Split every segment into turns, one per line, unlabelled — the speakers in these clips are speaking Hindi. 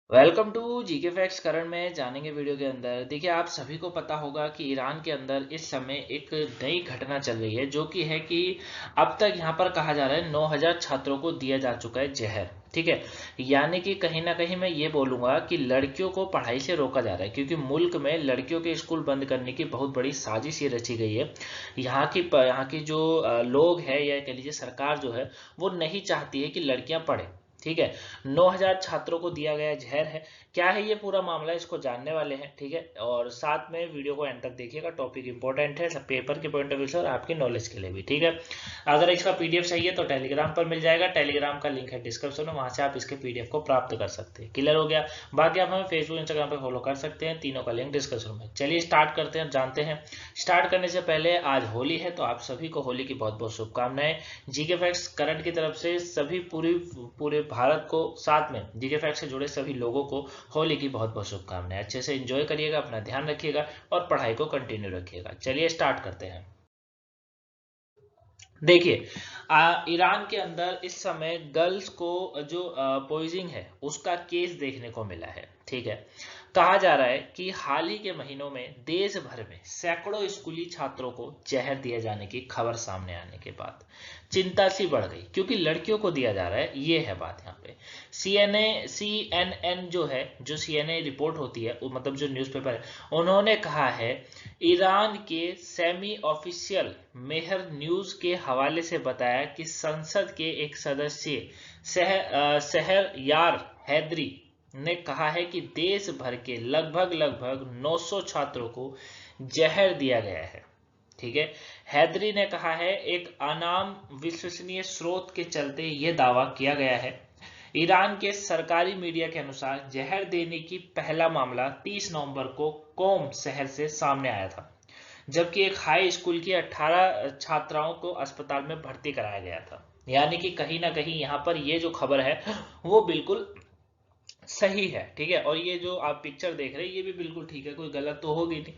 Welcome to GK facts. करण में जानेंगे वीडियो के अंदर। देखिए, आप सभी को पता होगा कि ईरान के अंदर इस समय एक नई घटना चल रही है, जो कि है कि अब तक यहाँ पर कहा जा रहा है 9000 छात्रों को दिया जा चुका है जहर। ठीक है, यानी कि कहीं ना कहीं मैं ये बोलूंगा कि लड़कियों को पढ़ाई से रोका जा रहा है, क्योंकि मुल्क में लड़कियों के स्कूल बंद करने की बहुत बड़ी साजिश ये रची गई है। यहाँ की जो लोग हैं, या कह लीजिए सरकार जो है, वो नहीं चाहती है कि लड़कियां पढ़े। ठीक है, 9000 छात्रों को दिया गया जहर है। क्या है ये पूरा मामला, इसको जानने वाले हैं। ठीक है, और साथ में वीडियो को एंड तक देखिएगा। टॉपिक इंपॉर्टेंट है, सब पेपर के पॉइंट ऑफ व्यू से और आपकी नॉलेज के लिए भी। ठीक है, अगर इसका पीडीएफ चाहिए तो टेलीग्राम पर मिल जाएगा। टेलीग्राम का लिंक है डिस्क्रिप्शन में, वहां से आप इसके पीडीएफ को प्राप्त कर सकते हैं। क्लियर हो गया। बाकी आप हमें फेसबुक इंस्टाग्राम पर फॉलो कर सकते हैं, तीनों का लिंक डिस्क्रिप्शन में। चलिए स्टार्ट करते हैं, जानते हैं। स्टार्ट करने से पहले आज होली है, तो आप सभी को होली की बहुत बहुत शुभकामनाएं। जीके फैक्ट्स करंट की तरफ से सभी पूरे भारत को, साथ में जीके फैक्ट से जुड़े सभी लोगों को होली की बहुत बहुत शुभकामनाएं। अच्छे से एंजॉय करिएगा, अपना ध्यान रखिएगा और पढ़ाई को कंटिन्यू रखिएगा। चलिए स्टार्ट करते हैं। देखिए, ईरान के अंदर इस समय गर्ल्स को जो पॉइजनिंग है उसका केस देखने को मिला है। ठीक है, कहा जा रहा है कि हाल ही के महीनों में देश भर में सैकड़ों स्कूली छात्रों को जहर दिए जाने की खबर सामने आने के बाद चिंता सी बढ़ गई, क्योंकि लड़कियों को दिया जा रहा है। ये है बात यहाँ पे। सीएनएन जो है, जो सीएनए रिपोर्ट होती है, मतलब जो न्यूज़पेपर है, उन्होंने कहा है, ईरान के सेमी ऑफिशियल मेहर न्यूज के हवाले से बताया कि संसद के एक सदस्य सहर यार हैदरी ने कहा है कि देश भर के लगभग 900 छात्रों को जहर दिया गया है। ठीक है, हैदरी ने कहा है, एक अनाम विश्वसनीय स्रोत के चलते यह दावा किया गया है। ईरान के सरकारी मीडिया के अनुसार जहर देने की पहला मामला 30 नवंबर को कोम शहर से सामने आया था, जबकि एक हाई स्कूल की 18 छात्राओं को अस्पताल में भर्ती कराया गया था। यानी कि कहीं ना कहीं यहाँ पर ये जो खबर है वो बिल्कुल सही है। ठीक है, और ये जो आप पिक्चर देख रहे हैं ये भी बिल्कुल ठीक है, कोई गलत तो होगी नहीं,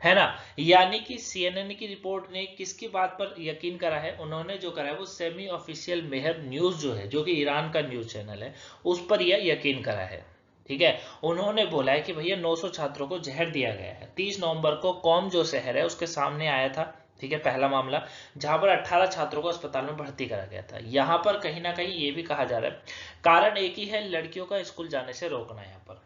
है ना। यानी कि सीएनएन की रिपोर्ट ने किसकी बात पर यकीन करा है, उन्होंने जो करा है वो सेमी ऑफिशियल मेहर न्यूज जो है, जो कि ईरान का न्यूज चैनल है, उस पर यह यकीन करा है। ठीक है, उन्होंने बोला है कि भैया 900 छात्रों को जहर दिया गया है। 30 नवंबर को कौम जो शहर है उसके सामने आया था। ठीक है, पहला मामला, जहां पर 18 छात्रों को अस्पताल में भर्ती करा गया था। यहां पर कहीं ना कहीं ये भी कहा जा रहा है, कारण एक ही है, लड़कियों का स्कूल जाने से रोकना है यहाँ पर।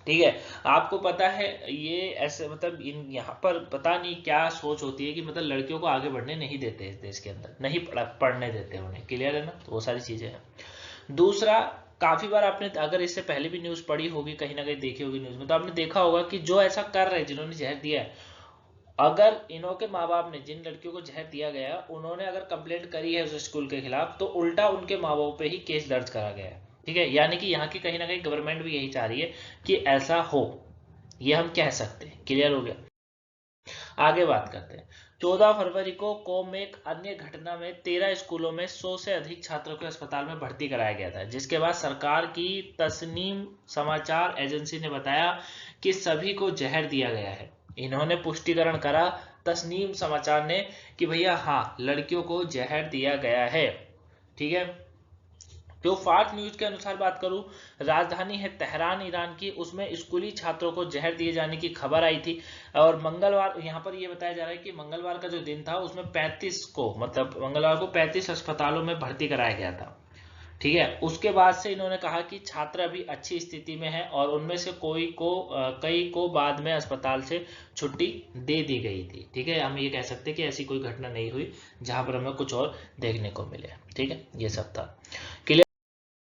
ठीक है, आपको पता है ये ऐसे, मतलब इन यहाँ पर पता नहीं क्या सोच होती है कि मतलब लड़कियों को आगे बढ़ने नहीं देते इस देश के अंदर, नहीं पढ़ने देते उन्हें। क्लियर है ना, तो वो सारी चीजें हैं। दूसरा, काफी बार आपने अगर इससे पहले भी न्यूज पढ़ी होगी, कहीं ना कहीं देखी होगी न्यूज में, तो आपने देखा होगा कि जो ऐसा कर रहे हैं, जिन्होंने जहर दिया है, अगर इन्हों के माँ बाप ने, जिन लड़कियों को जहर दिया गया, उन्होंने अगर कंप्लेंट करी है उस स्कूल के खिलाफ, तो उल्टा उनके माँ बाप पे ही केस दर्ज करा गया है। ठीक है, यानी कि यहाँ की कहीं ना कहीं गवर्नमेंट भी यही चाह रही है कि ऐसा हो, ये हम कह सकते हैं। क्लियर हो गया। आगे बात करते हैं। 14 फरवरी को कोम में एक अन्य घटना में 13 स्कूलों में 100 से अधिक छात्रों को अस्पताल में भर्ती कराया गया था, जिसके बाद सरकार की तस्नीम समाचार एजेंसी ने बताया कि सभी को जहर दिया गया है। इन्होंने पुष्टिकरण करा, तस्नीम समाचार ने, कि भैया हाँ, लड़कियों को जहर दिया गया है। ठीक है, जो फास्ट न्यूज के अनुसार बात करूं, राजधानी है तेहरान ईरान की, उसमें स्कूली छात्रों को जहर दिए जाने की खबर आई थी। और मंगलवार, यहां पर यह बताया जा रहा है कि मंगलवार का जो दिन था उसमें 35 को, मतलब मंगलवार को 35 अस्पतालों में भर्ती कराया गया था। ठीक है, उसके बाद से इन्होंने कहा कि छात्र अभी अच्छी स्थिति में है, और उनमें से कई को बाद में अस्पताल से छुट्टी दे दी गई थी। ठीक है, हम ये कह सकते हैं कि ऐसी कोई घटना नहीं हुई जहां पर हमें कुछ और देखने को मिले। ठीक है, ये सब था।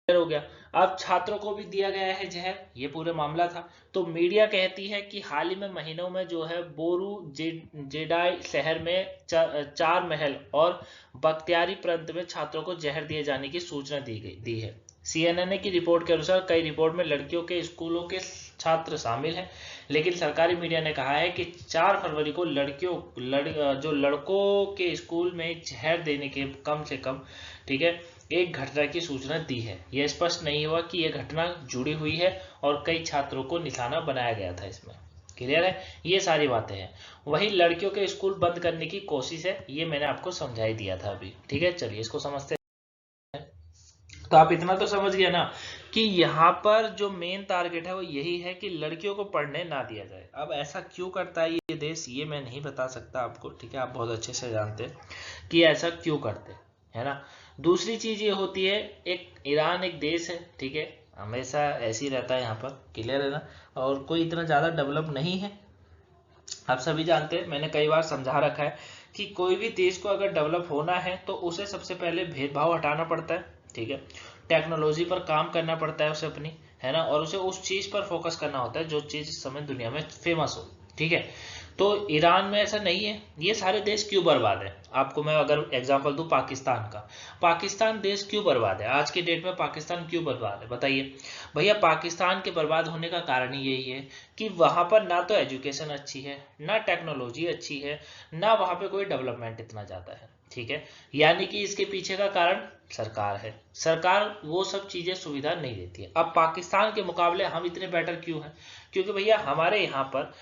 हो गया। अब छात्रों को भी दिया गया है जहर, ये पूरे मामला था। तो मीडिया कहती है कि हाल ही में महीनों में जो है बोरू जेडाई शहर में चार महल और बख्तियारी प्रांत में छात्रों को जहर दिए जाने की सूचना दी है। सीएनएन की रिपोर्ट के अनुसार कई रिपोर्ट में लड़कियों के स्कूलों के छात्र शामिल हैं, लेकिन सरकारी मीडिया ने कहा है कि 4 फरवरी को जो लड़कों के स्कूल में जहर देने के कम से कम, ठीक है, एक घटना की सूचना दी है। यह स्पष्ट नहीं हुआ कि यह घटना जुड़ी हुई है और कई छात्रों को निशाना बनाया गया था इसमें। क्लियर है, ये सारी बातें हैं। वही लड़कियों के स्कूल बंद करने की कोशिश है, ये मैंने आपको समझा ही दिया था अभी। ठीक है, चलिए इसको समझते हैं। तो आप इतना तो समझ गए ना कि यहाँ पर जो मेन टारगेट है वो यही है कि लड़कियों को पढ़ने ना दिया जाए। अब ऐसा क्यों करता है ये देश, ये मैं नहीं बता सकता आपको, ठीक है, आप बहुत अच्छे से जानते हैं कि ऐसा क्यों करते हैं, है ना। दूसरी चीज ये होती है, एक ईरान एक देश है, ठीक है, हमेशा ऐसे ही रहता है यहाँ पर, क्लियर है ना, और कोई इतना ज्यादा डेवलप नहीं है। आप सभी जानते हैं, मैंने कई बार समझा रखा है कि कोई भी देश को अगर डेवलप होना है तो उसे सबसे पहले भेदभाव हटाना पड़ता है, ठीक है, टेक्नोलॉजी पर काम करना पड़ता है उसे अपनी, है ना, और उसे उस चीज पर फोकस करना होता है जो चीज इस समय दुनिया में फेमस हो, ठीक है। तो ईरान में ऐसा नहीं है। ये सारे देश क्यों बर्बाद है, आपको मैं अगर एग्जांपल दूं पाकिस्तान का, पाकिस्तान देश क्यों बर्बाद है, आज के डेट में पाकिस्तान क्यों बर्बाद है, बताइए भैया। पाकिस्तान के बर्बाद होने का कारण ही यही है कि वहां पर ना तो एजुकेशन अच्छी है, ना टेक्नोलॉजी अच्छी है, ना वहां पे कोई डेवलपमेंट इतना ज्यादा है, ठीक है। यानी कि इसके पीछे का कारण सरकार है, सरकार वो सब चीजें सुविधा नहीं देती है। अब पाकिस्तान के मुकाबले हम इतने बेटर क्यों हैं, क्योंकि भैया हमारे यहाँ पर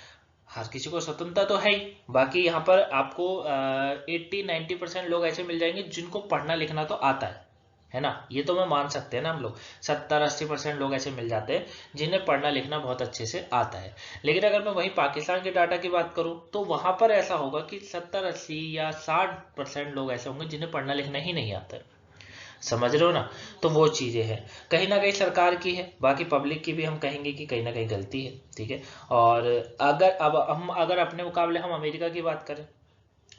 हर किसी को स्वतंत्रता तो है ही, बाकी यहाँ पर आपको 80-90% लोग ऐसे मिल जाएंगे जिनको पढ़ना लिखना तो आता है ना, ये तो मैं मान सकते हैं ना हम लोग, 70-80% लोग ऐसे मिल जाते हैं जिन्हें पढ़ना लिखना बहुत अच्छे से आता है। लेकिन अगर मैं वहीं पाकिस्तान के डाटा की बात करूं तो वहां पर ऐसा होगा कि 70-80 या 60% लोग ऐसे होंगे जिन्हें पढ़ना लिखना ही नहीं आता है, समझ रहे हो ना। तो वो चीजें हैं, कहीं ना कहीं सरकार की है, बाकी पब्लिक की भी हम कहेंगे कि कहीं ना कहीं गलती है, ठीक है। और अगर अब हम अगर अपने मुकाबले हम अमेरिका की बात करें,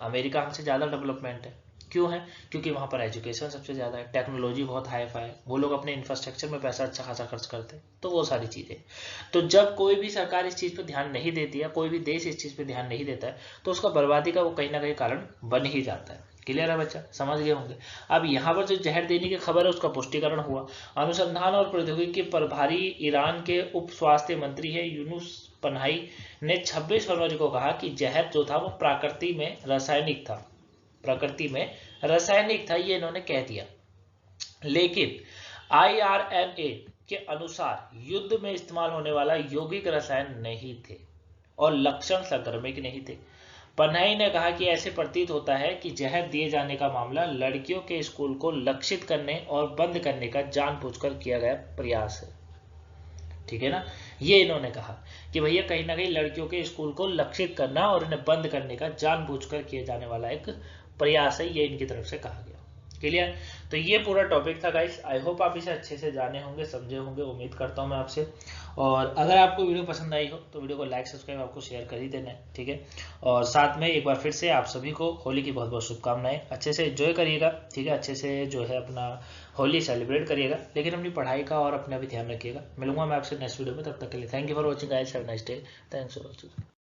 अमेरिका हमसे ज़्यादा डेवलपमेंट है, क्यों है, क्योंकि वहाँ पर एजुकेशन सबसे ज़्यादा है, टेक्नोलॉजी बहुत हाई फाई है, वो लोग अपने इंफ्रास्ट्रक्चर में पैसा अच्छा खासा खर्च करते हैं, तो वो सारी चीज़ें। तो जब कोई भी सरकार इस चीज़ पर ध्यान नहीं देती है, कोई भी देश इस चीज़ पर ध्यान नहीं देता है, तो उसका बर्बादी का वो कहीं ना कहीं कारण बन ही जाता है। क्लियर है बच्चा, समझ गए होंगे। अब यहाँ पर जो जहर देने की खबर है उसका पुष्टिकरण हुआ। अनुसंधान और प्रौद्योगिकी के प्रभारी ईरान के उप स्वास्थ्य मंत्री है यूनुस पनाही ने 26 फरवरी को कहा कि जहर जो था वो प्रकृति में रासायनिक था, ये इन्होंने कह दिया। लेकिन IRNA के अनुसार युद्ध में इस्तेमाल होने वाला यौगिक रसायन नहीं थे और लक्षण संक्रमित नहीं थे। पन्हाई ने कहा कि ऐसे प्रतीत होता है कि जहर दिए जाने का मामला लड़कियों के स्कूल को लक्षित करने और बंद करने का जानबूझकर किया गया प्रयास है, ठीक है ना। ये इन्होंने कहा कि भैया कहीं ना कहीं लड़कियों के स्कूल को लक्षित करना और इन्हें बंद करने का जानबूझकर किए जाने वाला एक प्रयास है, ये इनकी तरफ से कहा गया। क्लियर। तो ये पूरा टॉपिक था गाइस, आई होप आप इसे अच्छे से जाने होंगे, समझे होंगे, उम्मीद करता हूँ मैं आपसे। और अगर आपको वीडियो पसंद आई हो तो वीडियो को लाइक सब्सक्राइब आपको शेयर कर ही देना है, ठीक है। और साथ में एक बार फिर से आप सभी को होली की बहुत बहुत शुभकामनाएं, अच्छे से एंजॉय करिएगा, ठीक है, अच्छे से जो है अपना होली सेलिब्रेट करिएगा, लेकिन अपनी पढ़ाई का और अपना भी ध्यान रखिएगा। मिलूंगा मैं आपसे नेक्स्ट वीडियो में, तब तक के लिए thank you for watching guys, have a nice day, thanks for watching.